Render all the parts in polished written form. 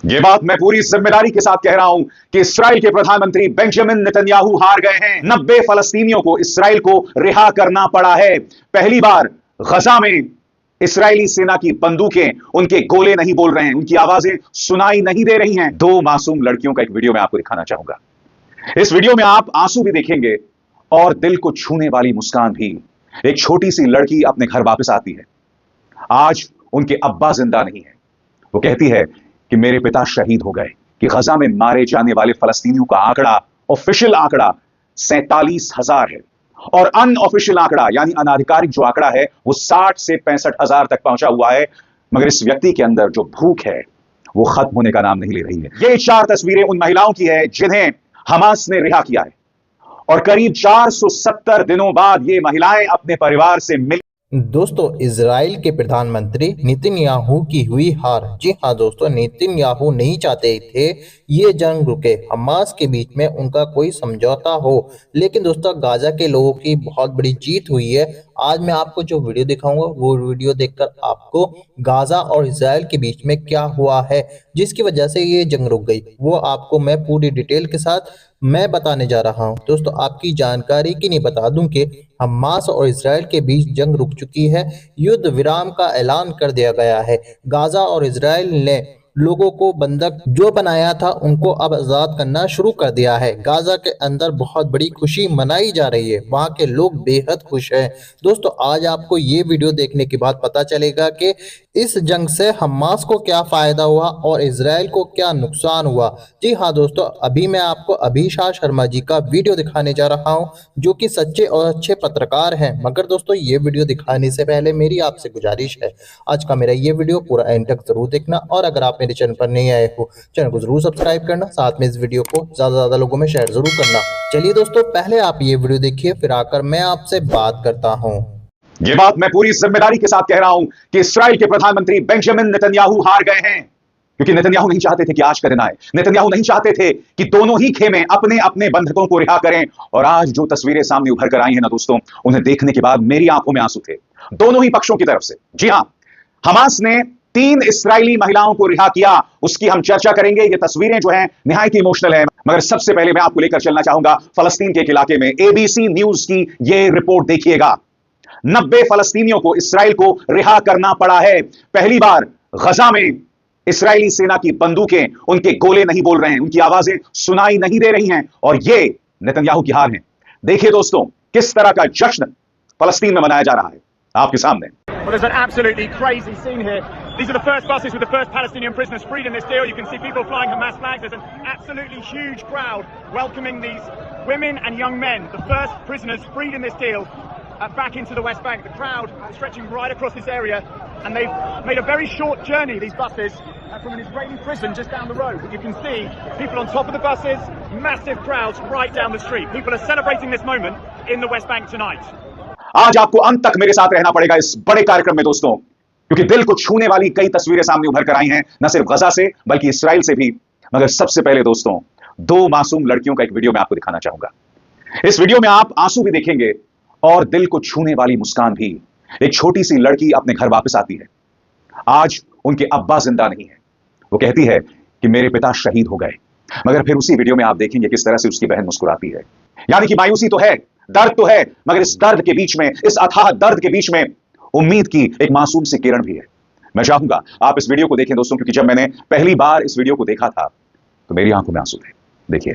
ये बात मैं पूरी जिम्मेदारी के साथ कह रहा हूं कि इस्राएल के प्रधानमंत्री बेंजामिन नेतन्याहू हार गए हैं। 90 फलस्तीनियों को इस्राएल को रिहा करना पड़ा है। पहली बार गजा में इस्राएली सेना की बंदूकें उनके गोले नहीं बोल रहे हैं, उनकी आवाजें सुनाई नहीं दे रही हैं। दो मासूम लड़कियों का एक वीडियो मैं आपको दिखाना चाहूंगा। इस वीडियो में आप आंसू भी देखेंगे और दिल को छूने वाली मुस्कान भी। एक छोटी सी लड़की अपने घर वापस आती है। आज उनके अब्बा जिंदा नहीं है। वो कहती है कि मेरे पिता शहीद हो गए। कि गजा में मारे जाने वाले फलस्तीनियों का आंकड़ा, ऑफिशियल आंकड़ा 47,000 है और अनऑफिशियल आंकड़ा यानी अनाधिकारिक जो आंकड़ा है वो 60 से 65,000 तक पहुंचा हुआ है। मगर इस व्यक्ति के अंदर जो भूख है वो खत्म होने का नाम नहीं ले रही है। ये 4 तस्वीरें उन महिलाओं की है जिन्हें हमास ने रिहा किया है और करीब 470 दिनों बाद ये महिलाएं अपने परिवार से मिल। दोस्तों, इजराइल के प्रधानमंत्री नेतन्याहू की हुई हार। जी हाँ दोस्तों, नेतन्याहू नहीं चाहते थे ये जंग रुके, हमास के बीच में उनका कोई समझौता हो। लेकिन दोस्तों, गाजा के लोगों की बहुत बड़ी जीत हुई है। आज मैं आपको जो वीडियो दिखाऊंगा वो वीडियो देखकर आपको गाजा और इजराइल के बीच में क्या हुआ है जिसकी वजह से ये जंग रुक गई वो आपको मैं पूरी डिटेल के साथ मैं बताने जा रहा हूं। दोस्तों, आपकी जानकारी के लिए बता दूं कि हमास और इजराइल के बीच जंग रुक चुकी है। युद्ध विराम का ऐलान कर दिया गया है। गाजा और इजराइल ने लोगों को बंधक जो बनाया था उनको अब आजाद करना शुरू कर दिया है। गाजा के अंदर बहुत बड़ी खुशी मनाई जा रही है, वहां के लोग बेहद खुश हैं। दोस्तों, आज आपको ये वीडियो देखने के बाद पता चलेगा कि इस जंग से हमास को क्या फायदा हुआ और इजराइल को क्या नुकसान हुआ। जी हाँ दोस्तों, अभी मैं आपको अभिषा शर्मा जी का वीडियो दिखाने जा रहा हूँ जो कि सच्चे और अच्छे पत्रकार हैं। मगर दोस्तों, ये वीडियो दिखाने से पहले मेरी आपसे गुजारिश है, आज का मेरा ये वीडियो पूरा एंड तक जरूर देखना और अगर आप मेरे चैनल पर नहीं आए हो चैनल को जरूर सब्सक्राइब करना, साथ में इस वीडियो को ज्यादा लोगों में शेयर जरूर करना। चलिए दोस्तों, पहले आप ये वीडियो देखिए, फिर आकर मैं आपसे बात करता हूँ। ये बात मैं पूरी जिम्मेदारी के साथ कह रहा हूं कि इस्राएल के प्रधानमंत्री बेंजामिन नेतन्याहू हार गए हैं। क्योंकि नेतन्याहू नहीं चाहते थे कि आज का दिन आए। नेतन्याहू नहीं चाहते थे कि दोनों ही खेमे अपने अपने बंधकों को रिहा करें। और आज जो तस्वीरें सामने उभर कर आई हैं ना दोस्तों, उन्हें देखने के बाद मेरी आंखों में आंसू थे, दोनों ही पक्षों की तरफ से। जी हां, हमास ने 3 इस्राएली महिलाओं को रिहा किया, उसकी हम चर्चा करेंगे। ये तस्वीरें जो हैं निहायत इमोशनल है। मगर सबसे पहले मैं आपको लेकर चलना चाहूंगा फलस्तीन के एक इलाके में। एबीसी न्यूज की ये रिपोर्ट देखिएगा। 90 फलस्तीनियों को इस्राएल को रिहा करना पड़ा है। पहली बार गजा में इस्राएली सेना की बंदूकें उनके गोले नहीं बोल रहे हैं, उनकी आवाजें सुनाई नहीं दे रही हैं और ये नेतन्याहू की हार है। देखिए दोस्तों, किस तरह का जश्न फलस्तीन में मनाया जा रहा है आपके सामने। Well, there's an absolutely crazy scene here. These are the first buses with the first Palestinian prisoners freed in this deal. You can see people flying Hamas flags. There's an absolutely huge crowd welcoming these women and young men, the first prisoners freed in this deal, back into the West Bank. The crowd stretching right across this area, and they've made a very short journey, these buses, from an Israeli prison just down the road. But you can see people on top of the buses, massive crowds right down the street. People are celebrating this moment in the West Bank tonight. आज आपको अंत तक मेरे साथ रहना पड़ेगा इस बड़े कार्यक्रम में दोस्तों, क्योंकि दिल को छूने वाली कई तस्वीरें सामने उभर कर आई हैं, न सिर्फ गजा से बल्कि इस्राएल से भी। मगर सबसे पहले दोस्तों, 2 मासूम लड़कियों का एक वीडियो मैं आपको दिखाना चाहूंगा। इस वीडियो में आप आंसू भी देखेंगे और दिल को छूने वाली मुस्कान भी। एक छोटी सी लड़की अपने घर वापस आती है। आज उनके अब्बा जिंदा नहीं है। वो कहती है कि मेरे पिता शहीद हो गए। मगर फिर उसी वीडियो में आप देखेंगे किस तरह से उसकी बहन मुस्कुराती है। यानी कि मायूसी तो है, दर्द तो है, मगर इस दर्द के बीच में, इस अथाह दर्द के बीच में उम्मीद की एक मासूम सी किरण भी है। मैं चाहूंगा आप इस वीडियो को देखें दोस्तों, क्योंकि जब मैंने पहली बार इस वीडियो को देखा था तो मेरी आंखों में आंसू थे। देखिए।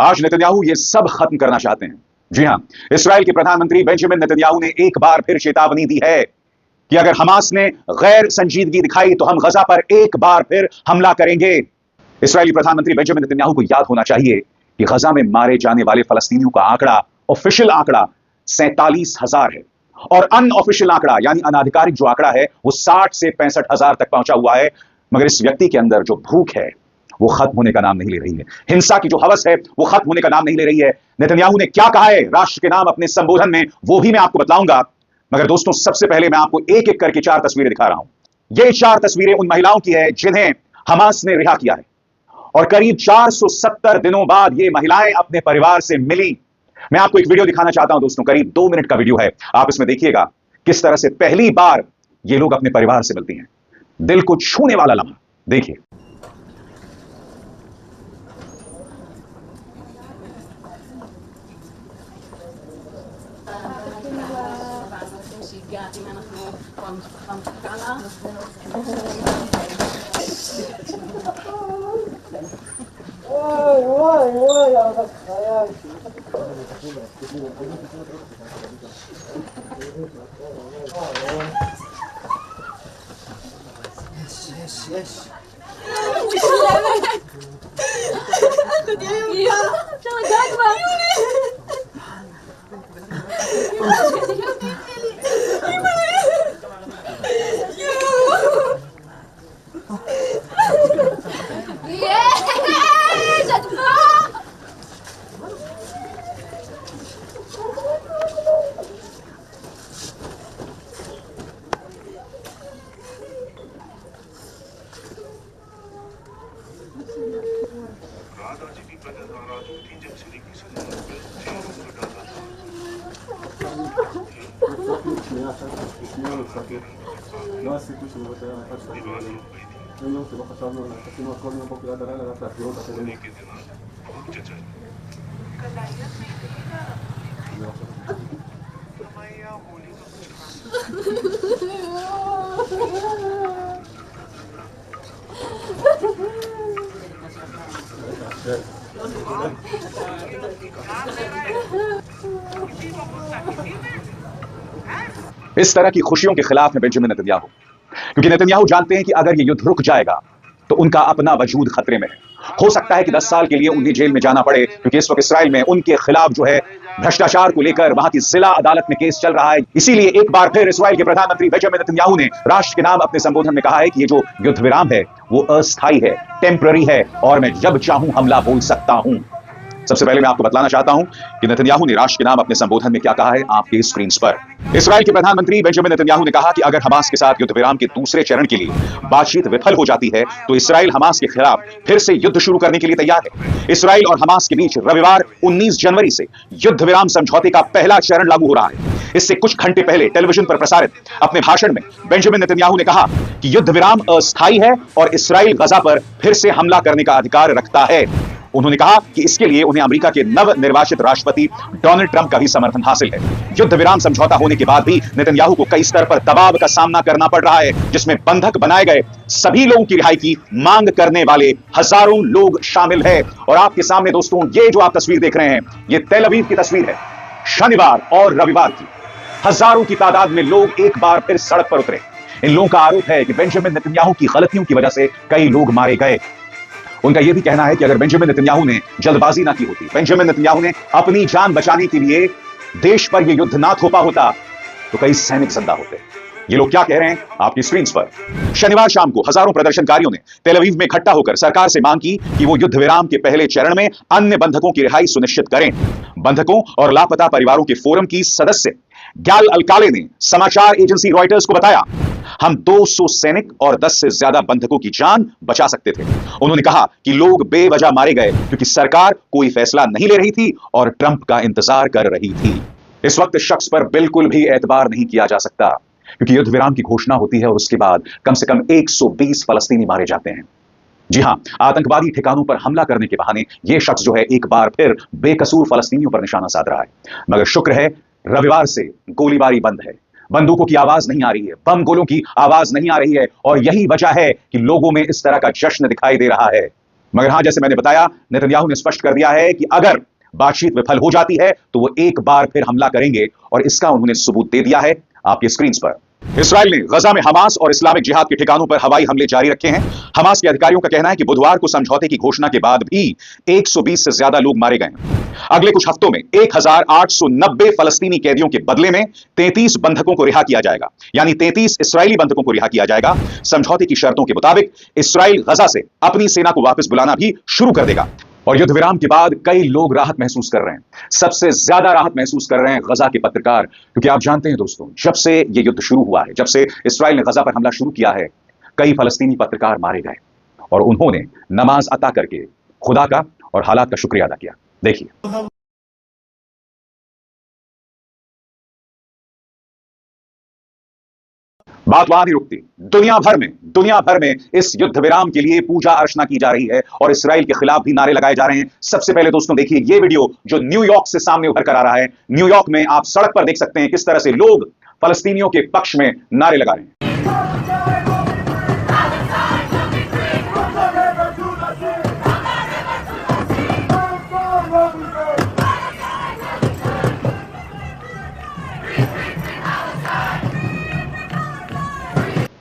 आज नेतन्याहू ये सब खत्म करना चाहते हैं। जी हां, इस्राएल के प्रधानमंत्री बेंजामिन नेतन्याहू ने एक बार फिर चेतावनी दी है कि अगर हमास ने गैर संजीदगी दिखाई तो हम गजा पर एक बार फिर हमला करेंगे। इस्राएली प्रधानमंत्री बेंजामिन नेतन्याहू को याद होना चाहिए कि गजा में मारे जाने वाले फलस्तीनियों का आंकड़ा, ऑफिशियल आंकड़ा 47,000 है और अनऑफिशियल आंकड़ा यानी अनाधिकारिक जो आंकड़ा है वो 60 से 65 हजार तक पहुंचा हुआ है। मगर इस व्यक्ति के अंदर जो भूख है वो खत्म होने का नाम नहीं ले रही है। हिंसा की जो हवस है वो खत्म होने का नाम नहीं ले रही है। नेतन्याहू ने क्या कहा है राष्ट्र के नाम अपने संबोधन में वो भी मैं आपको बताऊंगा। मगर दोस्तों, सबसे पहले मैं आपको एक एक करके 4 तस्वीरें दिखा रहा हूं। ये 4 तस्वीरें उन महिलाओं की है जिन्हें हमास ने रिहा किया है और करीब 470 दिनों बाद ये महिलाएं अपने परिवार से मिली। मैं आपको एक वीडियो दिखाना चाहता हूं दोस्तों, करीब 2 मिनट का वीडियो है। आप इसमें देखिएगा किस तरह से पहली बार ये लोग अपने परिवार से मिलती हैं। दिल को छूने वाला लम्हा देखिए। इस तरह की खुशियों के खिलाफ है बेंजामिन नेतन्याहू, क्योंकि नेतन्याहू जानते हैं कि अगर ये युद्ध रुक जाएगा तो उनका अपना वजूद खतरे में है। हो सकता है कि 10 साल के लिए उन्हें जेल में जाना पड़े, क्योंकि इस वक्त इसराइल में उनके खिलाफ जो है भ्रष्टाचार को लेकर वहां की जिला अदालत में केस चल रहा है। इसीलिए एक बार फिर इसराइल के प्रधानमंत्री बेंजामिन नेतन्याहू ने राष्ट्र के नाम अपने संबोधन में कहा है कि ये जो युद्ध विराम है वो अस्थायी है, टेम्पररी है और मैं जब चाहूं हमला बोल सकता हूं। सबसे पहले मैं आपको बताना चाहता हूं कि नेतन्याहू ने राष्ट्र के नाम अपने संबोधन में क्या कहा है आपके स्क्रीन पर। इसराइल के प्रधानमंत्री बेंजामिन नेतन्याहू ने कहा कि अगर हमास के साथ युद्ध विराम के दूसरे चरण के लिए बातचीत विफल हो जाती है तो इसराइल हमास के खिलाफ फिर से युद्ध शुरू करने के लिए तैयार है। इसराइल और हमास के बीच रविवार 19 जनवरी से युद्ध विराम समझौते का पहला चरण लागू हो रहा है। इससे कुछ घंटे पहले टेलीविजन पर प्रसारित अपने भाषण में बेंजामिन नेतन्याहू ने कहा कि युद्ध विराम अस्थायी है और इसराइल गजा पर फिर से हमला करने का अधिकार रखता है। उन्होंने कहा कि इसके लिए उन्हें अमेरिका के नव निर्वाचित राष्ट्रपति डोनाल्ड ट्रंप का भी समर्थन हासिल है। युद्ध विराम समझौता होने के बाद भी नेतन्याहू को कई स्तर पर दबाव का सामना करना पड़ रहा है, जिसमें बंधक बनाए गए सभी लोगों की रिहाई की मांग करने वाले हजारों लोग शामिल है। और आपके सामने दोस्तों ये जो आप तस्वीर देख रहे हैं ये तेल अवीव की तस्वीर है, शनिवार और रविवार की। हजारों की तादाद में लोग एक बार फिर सड़क पर उतरे। इन लोगों का आरोप है कि बेंजामिन नेतन्याहू की गलतियों की वजह से कई लोग मारे गए। उनका यह भी कहना है कि अगर बेंजामिन नेतन्याहू ने जल्दबाजी ना की होती, बेंजामिन नेतन्याहू ने अपनी जान बचाने के लिए देश पर यह युद्ध ना थोपा होता तो कई सैनिक जिंदा होते। ये लोग क्या कह रहे हैं आपकी स्क्रीन पर। शनिवार शाम को हजारों प्रदर्शनकारियों ने तेल अवीव में इकट्ठा होकर सरकार से मांग की कि वो युद्ध विराम के पहले चरण में अन्य बंधकों की रिहाई सुनिश्चित करें। बंधकों और लापता परिवारों के फोरम की सदस्य गैल अल्काले ने समाचार एजेंसी रॉयटर्स को बताया, हम 200 सैनिक और 10 से ज्यादा बंधकों की जान बचा सकते थे। उन्होंने कहा कि लोग बेवजह मारे गए क्योंकि सरकार कोई फैसला नहीं ले रही थी और ट्रंप का इंतजार कर रही थी। इस वक्त शख्स पर बिल्कुल भी एतबार नहीं किया जा सकता, क्योंकि युद्ध विराम की घोषणा होती है और उसके बाद कम से कम 120 फलस्तीनी मारे जाते हैं। जी हां, आतंकवादी ठिकानों पर हमला करने के बहाने यह शख्स जो है एक बार फिर बेकसूर फलस्तीनियों पर निशाना साध रहा है। मगर शुक्र है रविवार से गोलीबारी बंद है, बंदूकों की आवाज नहीं आ रही है, बम गोलों की आवाज नहीं आ रही है और यही वजह है कि लोगों में इस तरह का जश्न दिखाई दे रहा है। मगर हां, जैसे मैंने बताया, नेतन्याहू ने स्पष्ट कर दिया है कि अगर बातचीत विफल हो जाती है तो वो एक बार फिर हमला करेंगे और इसका उन्होंने सबूत दे दिया है आपके स्क्रीन पर। इसराइल ने गजा में हमास और इस्लामिक जिहाद के ठिकानों पर हवाई हमले जारी रखे हैं। हमास के अधिकारियों का कहना है कि बुधवार को समझौते की घोषणा के बाद भी 120 से ज्यादा लोग मारे गए हैं। अगले कुछ हफ्तों में 1890 फलस्तीनी कैदियों के बदले में 33 बंधकों को रिहा किया जाएगा, यानी 33 इस्राएली बंधकों को रिहा किया जाएगा। समझौते की शर्तों के मुताबिक इसराइल गजा से अपनी सेना को वापस बुलाना भी शुरू कर देगा। और युद्ध विराम के बाद कई लोग राहत महसूस कर रहे हैं। सबसे ज्यादा राहत महसूस कर रहे हैं गजा के पत्रकार, क्योंकि आप जानते हैं दोस्तों, जब से ये युद्ध शुरू हुआ है, जब से इसराइल ने गजा पर हमला शुरू किया है, कई फलस्तीनी पत्रकार मारे गए और उन्होंने नमाज अता करके खुदा का और हालात का शुक्रिया अदा किया। देखिए। बात वहां नहीं रुकती। दुनिया भर में इस युद्ध विराम के लिए पूजा अर्चना की जा रही है और इसराइल के खिलाफ भी नारे लगाए जा रहे हैं। सबसे पहले दोस्तों देखिए ये वीडियो जो न्यूयॉर्क से सामने उभर कर आ रहा है। न्यूयॉर्क में आप सड़क पर देख सकते हैं किस तरह से लोग फलस्तीनियों के पक्ष में नारे लगा रहे हैं।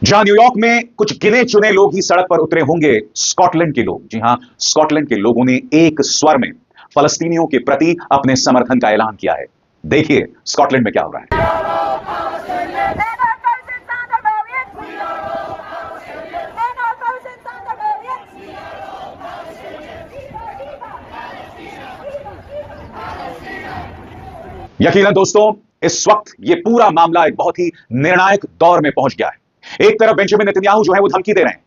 जहां न्यूयॉर्क में कुछ गिने चुने लोग ही सड़क पर उतरे होंगे, स्कॉटलैंड के लोग, जी हां, स्कॉटलैंड के लोगों ने एक स्वर में फलस्तीनियों के प्रति अपने समर्थन का ऐलान किया है। देखिए स्कॉटलैंड में क्या हो रहा है। यकीनन दोस्तों इस वक्त ये पूरा मामला एक बहुत ही निर्णायक दौर में पहुंच गया है। एक तरफ बेंजामिन नेतन्याहू जो है वो धमकी दे रहे हैं,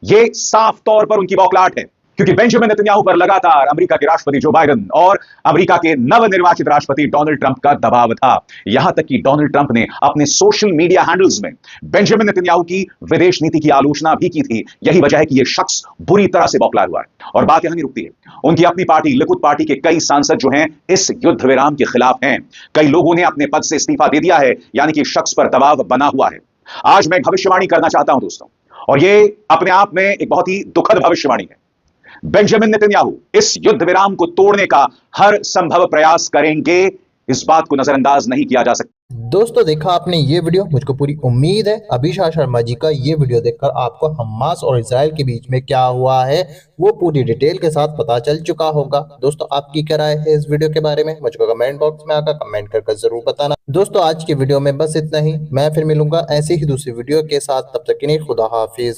ये साफ तौर पर उनकी बौखलाहट है, क्योंकि बेंजामिन नेतन्याहू पर लगातार अमेरिका के राष्ट्रपति जो बाइडेन और अमेरिका के नवनिर्वाचित राष्ट्रपति डोनाल्ड ट्रंप का दबाव था। यहां तक कि डोनाल्ड ट्रंप ने अपने सोशल मीडिया हैंडल्स में बेंजामिन नेतन्याहू की विदेश नीति की आलोचना भी की थी। यही वजह है कि यह शख्स बुरी तरह से बौखलाया हुआ है। और बात यहां नहीं रुकती है। उनकी अपनी पार्टी लिकुद पार्टी के कई सांसद जो हैं इस युद्ध विराम के खिलाफ हैं। कई लोगों ने अपने पद से इस्तीफा दे दिया है, यानी कि शख्स पर दबाव बना हुआ है। आज मैं भविष्यवाणी करना चाहता हूं दोस्तों, और यह अपने आप में एक बहुत ही दुखद भविष्यवाणी है। बेंजामिन नेतन्याहू इस युद्ध विराम को तोड़ने का हर संभव प्रयास करेंगे, इस बात को नजरअंदाज नहीं किया जा सकता। दोस्तों देखा आपने ये वीडियो, मुझको पूरी उम्मीद है अभिषा शर्मा जी का ये वीडियो देखकर आपको हमास और इजराइल के बीच में क्या हुआ है वो पूरी डिटेल के साथ पता चल चुका होगा। दोस्तों आपकी क्या राय है इस वीडियो के बारे में, मुझको कमेंट बॉक्स में आकर कमेंट करके जरूर बताना। दोस्तों आज की वीडियो में बस इतना ही। मैं फिर मिलूंगा ऐसी ही दूसरी वीडियो के साथ, तब तक के लिए खुदा हाफिज।